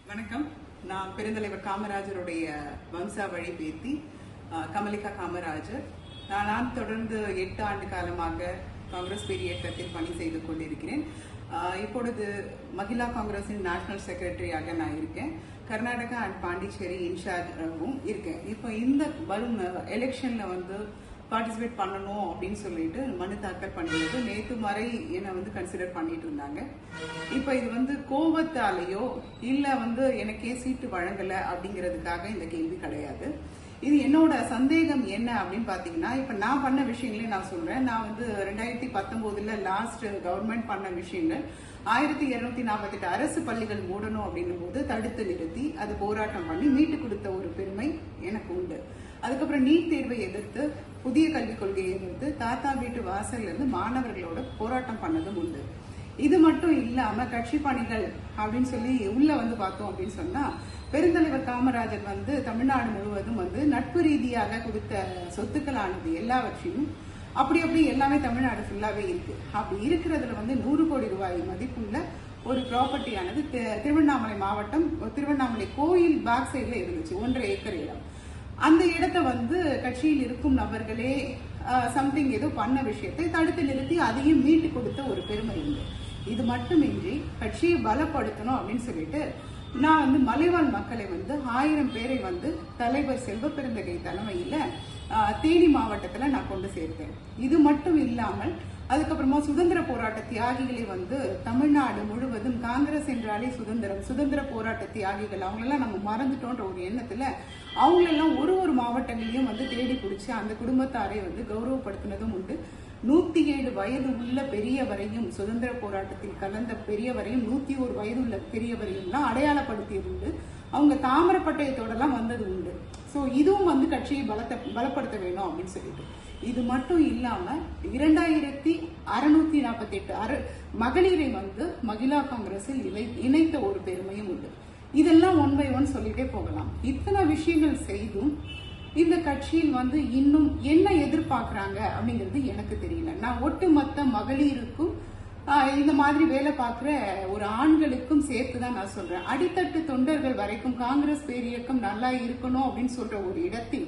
வணக்கம். நான் பெருந்தலைவர் காமராஜருடைய வம்சாவழி பேத்தி கமலிகா காமராஜர். நான் தொடர்ந்து 8 ஆண்டு காலமாக காங்கிரஸ் பேர் இயக்கத்தில் பணி செய்து கொண்டிருக்கிறேன். இப்பொழுது மகிழா காங்கிரஸின் நேஷனல் செக்ரட்டரியாக நான் இருக்கேன். கர்நாடகா அண்ட் பாண்டிச்சேரி இன்சார்ஜாகவும் இருக்கேன். இப்போ இந்த வரும் எலெக்ஷன்ல பார்ட்டிசிபேட் பண்ணணும் அப்படின்னு சொல்லிட்டு மனு தாக்கல் பண்ணிடுறது நேற்று வரை என்னை கன்சிடர் பண்ணிட்டு இருந்தாங்க. இப்போ இது கோபத்தாலேயோ இல்லை எனக்கே சீட்டு வழங்கலை அப்படிங்கிறதுக்காக இந்த கேள்வி கிடையாது. இது என்னோட சந்தேகம் என்ன அப்படின்னு பாத்தீங்கன்னா, இப்ப நான் பண்ண விஷயங்களே நான் சொல்றேன். நான் 2019 லாஸ்ட் கவர்மெண்ட் பண்ண விஷயங்கள் 1248 அரசு பள்ளிகள் மூடணும் அப்படின்னும் போது தடுத்து நிறுத்தி அது போராட்டம் பண்ணி மீட்டு கொடுத்த ஒரு பெருமை எனக்கு உண்டு. அதுக்கப்புறம் நீட் தேர்வை எதிர்த்து, புதிய கல்விக் கொள்கையை எதிர்த்து தாத்தா வீட்டு வாசல்ல இருந்து மாணவர்களோட போராட்டம் பண்ணதும் உண்டு. இது மட்டும் இல்லாம கட்சி பணிகள் அப்படின்னு சொல்லி உள்ள பார்த்தோம் அப்படின்னு சொன்னா, பெருந்தலைவர் காமராஜர் தமிழ்நாடு முழுவதும் நட்பு ரீதியாக கொடுத்த சொத்துக்களானது எல்லாவற்றையும் அப்படி எல்லாமே தமிழ்நாடு ஃபுல்லாவே இருக்கு. அப்படி இருக்கிறதுல 100 கோடி ரூபாய் மதிப்புள்ள ஒரு ப்ராப்பர்ட்டியானது திருவண்ணாமலை மாவட்டம் திருவண்ணாமலை கோயில் பேக் சைட்ல இருந்துச்சு. 1.5 ஏக்கர் இடம். அந்த இடத்தை கட்சியில் இருக்கும் நபர்களே சம்திங் ஏதோ பண்ண விஷயத்தை தடுத்து நிறுத்தி அதையும் மீட்டு கொடுத்த ஒரு பெருமை உண்டு. இது மட்டுமின்றி கட்சியை பலப்படுத்தணும் அப்படின்னு சொல்லிட்டு நான் மலைவாழ் மக்களை 1000 பேரை தலைவர் செல்வ பெருந்தகை தலைமையில தேனி மாவட்டத்துல நான் கொண்டு சேர்த்தேன். இது மட்டும் இல்லாமல் அதுக்கப்புறமா சுதந்திர போராட்ட தியாகிகளை தமிழ்நாடு முழுவதும் காங்கிரஸ் என்றாலே சுதந்திர போராட்ட தியாகிகள் அவங்களெல்லாம் நம்ம மறந்துட்டோன்ற ஒரு எண்ணத்துல அவங்களெல்லாம் ஒரு மாவட்டங்களையும் தேடி பிடிச்சி அந்த குடும்பத்தாரை கௌரவப்படுத்தினதும் உண்டு. 107 வயது உள்ள பெரியவரையும், சுதந்திர போராட்டத்தில் கலந்த பெரியவரையும், 101 வயது உள்ள பெரியவரையும் தான் அடையாளப்படுத்தியது உண்டு. அவங்க தாமரப்பட்டயத்தோட எல்லாம் வந்தது உண்டு. சோ இதுவும் கட்சியை பலப்படுத்த வேணும் அப்படின்னு சொல்லிட்டு, இது மட்டும் இல்லாம 2648 மகளிரை மகிழா காங்கிரஸில் இணைத்த ஒரு பெருமையும் உண்டு. இதெல்லாம் 1 by 1 சொல்லிட்டே போகலாம். இத்தனை விஷயங்கள் செய்தும் இந்த கட்சியில் இன்னும் என்ன எதிர்பார்க்கறாங்க அப்படிங்கிறது எனக்கு தெரியல. நான் ஒட்டுமொத்த மகளிருக்கும் இந்த மாதிரி வேலை பார்க்கிற ஒரு ஆண்களுக்கும் சேர்த்துதான் நான் சொல்றேன். அடித்தட்டு தொண்டர்கள் வரைக்கும் காங்கிரஸ் பேரியக்கம் நல்லா இருக்கணும் அப்படின்னு சொல்ற ஒரு இடத்தில்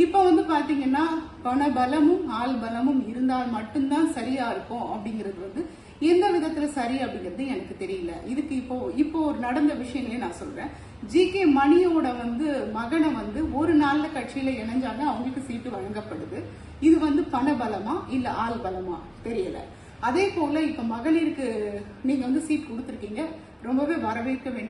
இப்ப பாத்தீங்கன்னா பண பலமும் ஆள் பலமும் இருந்தால் மட்டும்தான் சரியா இருக்கும் அப்படிங்கிறது எந்த விதத்துல சரி அப்படிங்கிறது எனக்கு தெரியல. இதுக்கு இப்போ ஒரு நடந்த விஷயங்களே நான் சொல்றேன். ஜி.கே. மணியோட மகனை ஒரு நாள்ல கட்சியில இணைஞ்சாங்க, அவங்களுக்கு சீட்டு வழங்கப்படுது. இது பண பலமா இல்ல ஆள் பலமா தெரியல. அதே போல இப்ப மகளிருக்கு நீங்க சீட் கொடுத்திருக்கீங்க, ரொம்பவே வரவேற்க வேண்டும்.